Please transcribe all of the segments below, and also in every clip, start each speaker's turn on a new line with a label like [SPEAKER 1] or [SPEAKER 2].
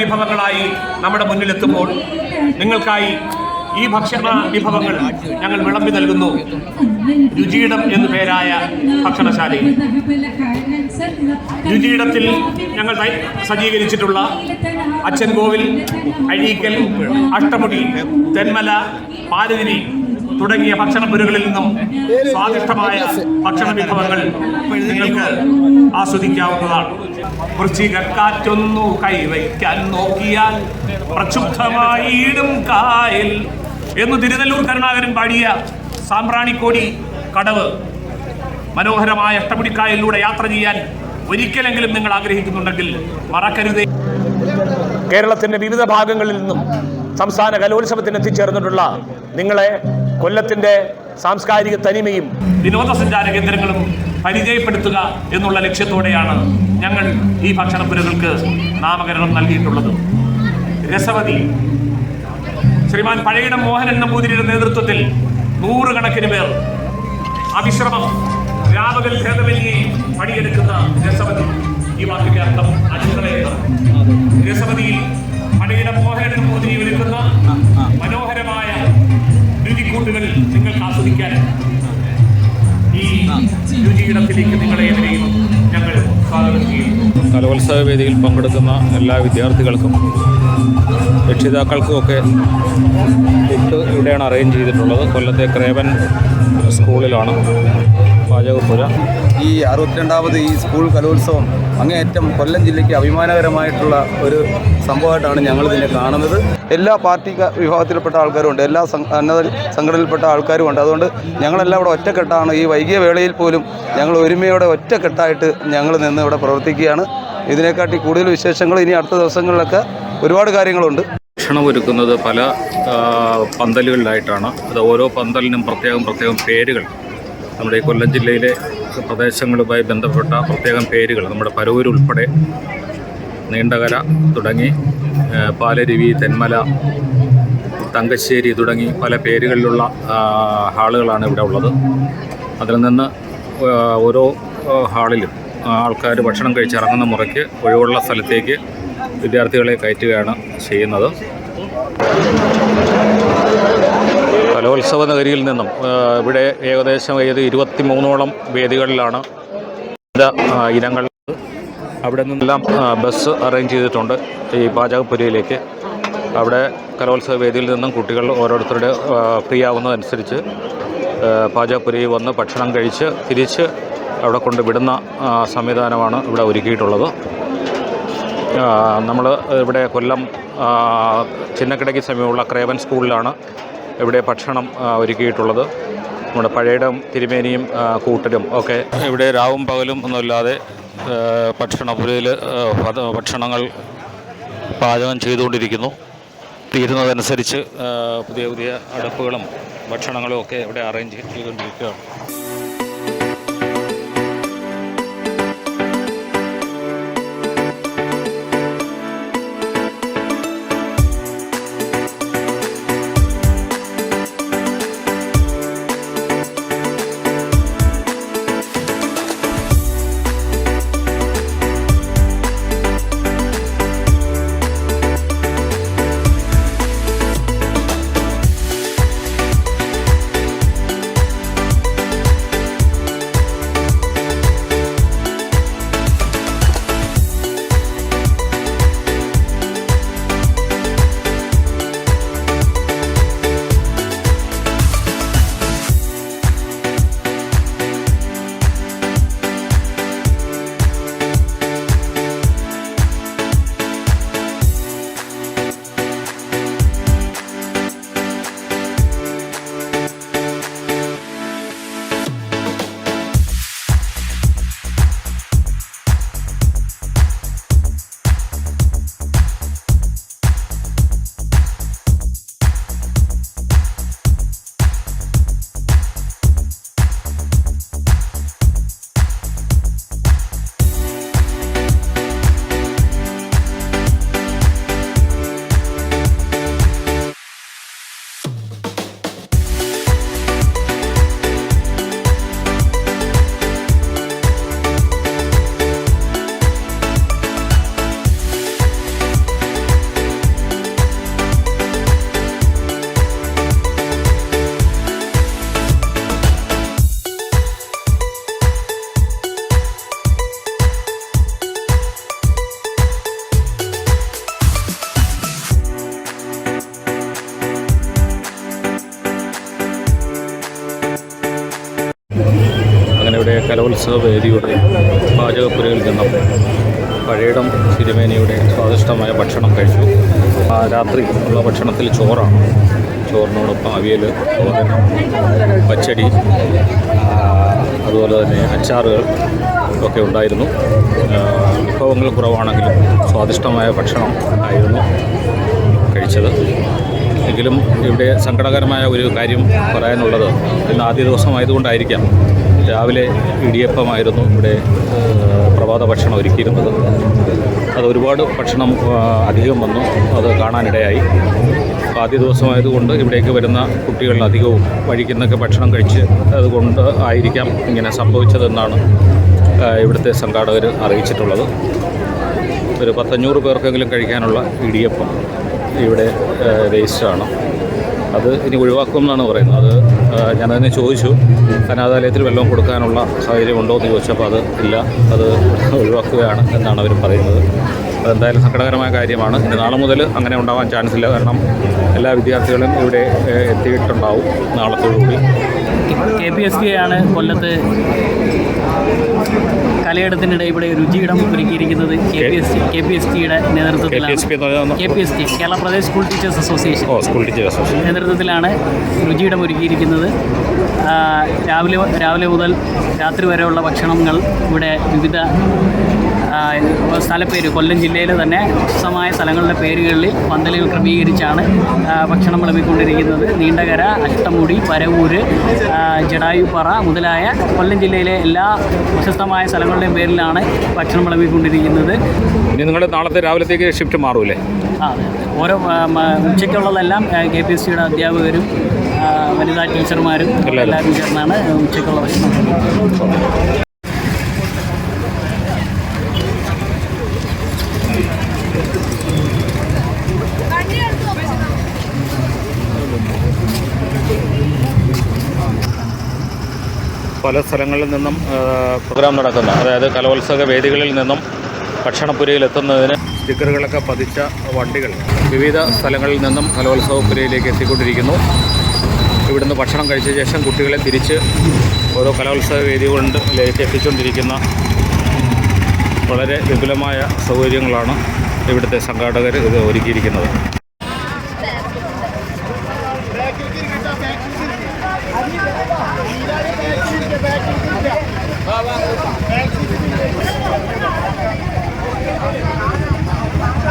[SPEAKER 1] വിഭവങ്ങളായി നമ്മുടെ മുന്നിലെത്തുമ്പോൾ നിങ്ങൾക്കായി ഈ ഭക്ഷണ വിഭവങ്ങൾ ഞങ്ങൾ വിളമ്പി നൽകുന്നു. രുചിയിടം എന്നു പേരായ ഭക്ഷണശാലയിൽ രുചിയിടത്തിൽ ഞങ്ങൾ സജ്ജീകരിച്ചിട്ടുള്ള അച്ചൻകോവിൽ, അഴീക്കൽ, അഷ്ടമുടി, തെന്മല, പാലതിരി തുടങ്ങിയ ഭക്ഷണപ്പുരകളിൽ നിന്നും സ്വാദിഷ്ടമായ ഭക്ഷണ വിഭവങ്ങൾ നിങ്ങൾക്ക് ആസ്വദിക്കാവുന്നതാണ്. വൃശ്ചികക്കാറ്റൊന്നു കൈവയ്ക്കാൻ നോക്കിയാൽ പ്രക്ഷുബ്ധമായിടും കായൽ എന്ന് തിരുനെല്ലൂർ കരുണാകരൻ പാടിയ സാമ്പ്രാണിക്കോടി കടവ് മനോഹരമായ അഷ്ടമുടിക്കായലിലൂടെ യാത്ര ചെയ്യാൻ ഒരിക്കലെങ്കിലും നിങ്ങൾ ആഗ്രഹിക്കുന്നുണ്ടെങ്കിൽ മറക്കരുതേ. കേരളത്തിൻ്റെ വിവിധ ഭാഗങ്ങളിൽ നിന്നും സംസ്ഥാന കലോത്സവത്തിന് എത്തിച്ചേർന്നിട്ടുള്ള നിങ്ങളെ കൊല്ലത്തിൻ്റെ സാംസ്കാരിക തനിമയും വിനോദസഞ്ചാര കേന്ദ്രങ്ങളും പരിചയപ്പെടുത്തുക എന്നുള്ള ലക്ഷ്യത്തോടെയാണ് ഞങ്ങൾ ഈ ഭക്ഷണപ്പുരകൾക്ക് നാമകരണം നൽകിയിട്ടുള്ളത്. രസവതി ശ്രീമാൻ പഴയിടം മോഹനൻ നമ്പൂതിരിയുടെ നേതൃത്വത്തിൽ 100 കണക്കിന് പേർ അവിശ്രമം രാപകൽ ഭേദമന്യേ പണിയെടുക്കുന്ന രസവതി, ഈ വാക്കിന്റെ അർത്ഥം അടുക്കളയാണ്. രസവതിയിൽ പഴയിടം മോഹനൻ നമ്പൂതിരി ഒരുക്കുന്ന മനോഹരമായ രുചിക്കൂട്ടുകൾ നിങ്ങൾക്ക് ആസ്വദിക്കാൻ ഈ രുചിയിടത്തിലേക്ക് നിങ്ങളെ എവരെയും ഞങ്ങൾ സ്വാഗതം ചെയ്യുന്നു.
[SPEAKER 2] കലോത്സവ വേദിയിൽ പങ്കെടുക്കുന്ന എല്ലാ വിദ്യാർത്ഥികൾക്കും രക്ഷിതാക്കൾക്കുമൊക്കെ ഫുഡ് ഇവിടെയാണ് അറേഞ്ച് ചെയ്തിട്ടുള്ളത്. കൊല്ലത്തെ ക്രേവൻ സ്കൂളിലാണ് പാചകപ്പുര.
[SPEAKER 3] ഈ 62ാമത് ഈ സ്കൂൾ കലോത്സവം അങ്ങേയറ്റം കൊല്ലം ജില്ലയ്ക്ക് അഭിമാനകരമായിട്ടുള്ള ഒരു സംഭവമായിട്ടാണ് ഞങ്ങൾ ഇതിനെ കാണുന്നത്. എല്ലാ പാർട്ടി വിഭാഗത്തിൽപ്പെട്ട ആൾക്കാരുമുണ്ട്, എല്ലാ സംഘടനയിൽപ്പെട്ട ആൾക്കാരുമുണ്ട്. അതുകൊണ്ട് ഞങ്ങളെല്ലാം ഇവിടെ ഒറ്റക്കെട്ടാണ്. ഈ വൈകിയ വേളയിൽ പോലും ഞങ്ങൾ ഒരുമയോടെ ഒറ്റക്കെട്ടായിട്ട് ഞങ്ങൾ നിന്ന് ഇവിടെ പ്രവർത്തിക്കുകയാണ്. ഇതിനെക്കാട്ടി കൂടുതൽ വിശേഷങ്ങൾ ഇനി അടുത്ത ദിവസങ്ങളിലൊക്കെ ഒരുപാട് കാര്യങ്ങളുണ്ട്.
[SPEAKER 2] ഭക്ഷണം ഒരുക്കുന്നത് പല പന്തലുകളിലായിട്ടാണ്. അത് ഓരോ പന്തലിനും പ്രത്യേകം പേരുകൾ, നമ്മുടെ ഈ കൊല്ലം ജില്ലയിലെ പ്രദേശങ്ങളുമായി ബന്ധപ്പെട്ട പ്രത്യേകം പേരുകൾ, നമ്മുടെ പരവൂർ ഉൾപ്പെടെ നീണ്ടകര തുടങ്ങി പാലരുവി, തെന്മല, തങ്കശ്ശേരി തുടങ്ങി പല പേരുകളിലുള്ള ഹാളുകളാണ് ഇവിടെ ഉള്ളത്. അതിൽ നിന്ന് ഓരോ ഹാളിലും ആൾക്കാർ ഭക്ഷണം കഴിച്ചിറങ്ങുന്ന മുറയ്ക്ക് ഒഴിവുള്ള സ്ഥലത്തേക്ക് വിദ്യാർത്ഥികളെ കയറ്റുകയാണ് ചെയ്യുന്നത്. കലോത്സവ നഗരിയിൽ നിന്നും ഇവിടെ ഏകദേശം 23ഓളം വേദികളിലാണ് ഇനങ്ങൾ. അവിടെ നിന്നെല്ലാം ബസ് അറേഞ്ച് ചെയ്തിട്ടുണ്ട് ഈ പാചകപ്പുരയിലേക്ക്. അവിടെ കലോത്സവ വേദിയിൽ നിന്നും കുട്ടികൾ ഓരോരുത്തരുടെ ഫ്രീ ആവുന്നതനുസരിച്ച് പാചകപ്പുരയിൽ വന്ന് ഭക്ഷണം കഴിച്ച് തിരിച്ച് അവിടെ കൊണ്ട് വിടുന്ന സംവിധാനമാണ് ഇവിടെ ഒരുക്കിയിട്ടുള്ളത്. നമ്മൾ ഇവിടെ കൊല്ലം ചിന്നക്കടയ്ക്ക് സമീപമുള്ള ക്രേവൻ സ്കൂളിലാണ് ഇവിടെ ഭക്ഷണം ഒരുക്കിയിട്ടുള്ളത്. നമ്മുടെ പഴയിടം തിരുമേനിയും കൂട്ടരും ഒക്കെ ഇവിടെ രാവും പകലും ഒന്നുമില്ലാതെ ഭക്ഷണപ്പുരയിൽ ഭക്ഷണങ്ങൾ പാചകം ചെയ്തുകൊണ്ടിരിക്കുന്നു. തീരുന്നതനുസരിച്ച് പുതിയ അടുപ്പുകളും ഭക്ഷണങ്ങളും ഒക്കെ ഇവിടെ അറേഞ്ച് ചെയ്തുകൊണ്ടിരിക്കുകയാണ്. കലോത്സവ വേദിയുടെ പാചകപ്പുരയിൽ നിന്നും പഴയിടം തിരുമേനിയുടെ സ്വാദിഷ്ടമായ ഭക്ഷണം കഴിച്ചു. രാത്രി ഉള്ള ഭക്ഷണത്തിൽ ചോറാണ്. ചോറിനോടൊപ്പം അവിയൽ, തോരൻ, പച്ചടി, അതുപോലെ തന്നെ അച്ചാറുകൾ ഒക്കെ ഉണ്ടായിരുന്നു. വിഭവങ്ങൾ കുറവാണെങ്കിലും സ്വാദിഷ്ടമായ ഭക്ഷണം ആയിരുന്നു കഴിച്ചത്. എങ്കിലും ഇവിടെ സങ്കടകരമായ ഒരു കാര്യം പറയാനുള്ളത്, ഇന്ന് ആദ്യ ദിവസമായതുകൊണ്ടായിരിക്കാം, രാവിലെ ഇടിയപ്പമായിരുന്നു ഇവിടെ പ്രഭാത ഭക്ഷണം ഒരുക്കിയിരുന്നത്. അത് ഒരുപാട് ഭക്ഷണം അധികം വന്നു, അത് കാണാനിടയായി. ആദ്യ ദിവസമായതുകൊണ്ട് ഇവിടേക്ക് വരുന്ന കുട്ടികൾ അധികവും വഴിക്കുന്നൊക്കെ ഭക്ഷണം കഴിച്ച് അതുകൊണ്ട് ആയിരിക്കാം ഇങ്ങനെ സംഭവിച്ചതെന്നാണ് ഇവിടുത്തെ സംഘാടകർ അറിയിച്ചിട്ടുള്ളത്. ഒരു 500 പേർക്കെങ്കിലും കഴിക്കാനുള്ള ഇടിയപ്പം ഇവിടെ വേസ്റ്റാണ്. അത് ഇനി ഒഴിവാക്കുമെന്നാണ് പറയുന്നത്. അത് ഞാനതിനെ ചോദിച്ചു, അനാഥാലയത്തിൽ വെള്ളം കൊടുക്കാനുള്ള സാഹചര്യമുണ്ടോ എന്ന് ചോദിച്ചപ്പോൾ അത് ഇല്ല, അത് ഒഴിവാക്കുകയാണ് എന്നാണ് അവർ പറയുന്നത്. അതെന്തായാലും സങ്കടകരമായ കാര്യമാണ്. ഇനി നാളെ മുതൽ അങ്ങനെ ഉണ്ടാവാൻ ചാൻസ് ഇല്ല. കാരണം എല്ലാ വിദ്യാർത്ഥികളും ഇവിടെ എത്തിയിട്ടുണ്ടാവും നാളത്തോടുകൂടി.
[SPEAKER 4] KPST ആണ് കൊല്ലത്ത് കലയിടത്തിനിടെ ഇവിടെ രുചിയിടം ഒരുക്കിയിരിക്കുന്നത്. KPSTയുടെ നേതൃത്വത്തിലാണ്. KPST Kerala Pradesh school teachers association നേതൃത്വത്തിലാണ് രുചിയിടം ഒരുക്കിയിരിക്കുന്നത്. രാവിലെ മുതൽ രാത്രി വരെയുള്ള ഭക്ഷണങ്ങൾ ഇവിടെ വിവിധ സ്ഥലപ്പേര്, കൊല്ലം ജില്ലയിലെ തന്നെ വിശദമായ സ്ഥലങ്ങളുടെ പേരുകളിൽ പന്തലുകൾ ക്രമീകരിച്ചാണ് ഭക്ഷണം വിളമ്പിക്കൊണ്ടിരിക്കുന്നത്. നീണ്ടകര, അഷ്ടമുടി, പരവൂര്, ജടായുപ്പാറ മുതലായ കൊല്ലം ജില്ലയിലെ എല്ലാ പ്രശസ്തമായ സ്ഥലങ്ങളുടെയും പേരിലാണ് ഭക്ഷണം വിളമ്പിക്കൊണ്ടിരിക്കുന്നത്.
[SPEAKER 2] ഇനി നിങ്ങൾ നാളത്തെ രാവിലത്തേക്ക് ഷിഫ്റ്റ് മാറൂലേ?
[SPEAKER 4] ഓരോ ഉച്ചയ്ക്കുള്ളതെല്ലാം KPSTയുടെ അധ്യാപകരും വനിതാ ടീച്ചർമാരും എല്ലാവരും ചേർന്നാണ് ഉച്ചയ്ക്കുള്ള ഭക്ഷണം.
[SPEAKER 2] പല സ്ഥലങ്ങളിൽ നിന്നും പ്രോഗ്രാം നടക്കുന്ന, അതായത് കലോത്സവ വേദികളിൽ നിന്നും ഭക്ഷണപ്പുരയിൽ എത്തുന്നതിന് സ്റ്റിക്കറുകളൊക്കെ പതിച്ച വണ്ടികൾ വിവിധ സ്ഥലങ്ങളിൽ നിന്നും കലോത്സവപ്പുരയിലേക്ക് എത്തിക്കൊണ്ടിരിക്കുന്നു. ഇവിടുന്ന് ഭക്ഷണം കഴിച്ച ശേഷം കുട്ടികളെ തിരിച്ച് ഓരോ കലോത്സവ വേദികളിലേക്ക് എത്തിച്ചുകൊണ്ടിരിക്കുന്ന വളരെ വിപുലമായ സൗകര്യങ്ങളാണ് ഇവിടുത്തെ സംഘാടകർ ഇത് ഒരുക്കിയിരിക്കുന്നത്.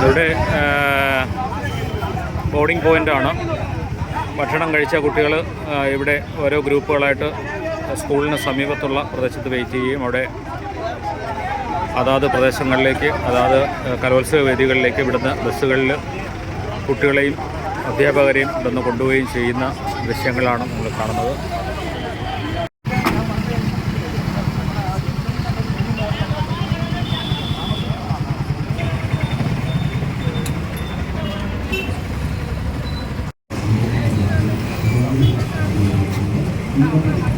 [SPEAKER 2] ഇവിടെ ബോർഡിംഗ് പോയിൻ്റാണ്. ഭക്ഷണം കഴിച്ച കുട്ടികൾ ഇവിടെ ഓരോ ഗ്രൂപ്പുകളായിട്ട് സ്കൂളിന് സമീപത്തുള്ള പ്രദേശത്ത് വെയിറ്റ് ചെയ്യുകയും അവിടെ അതാത് പ്രദേശങ്ങളിലേക്ക്, അതാത് കലോത്സവ വേദികളിലേക്ക് ഇവിടുന്ന് ബസ്സുകളിൽ കുട്ടികളെയും അധ്യാപകരെയും ഇവിടുന്ന് കൊണ്ടുപോവുകയും ചെയ്യുന്ന ദൃശ്യങ്ങളാണ് നമ്മൾ കാണുന്നത്.
[SPEAKER 5] Thank you.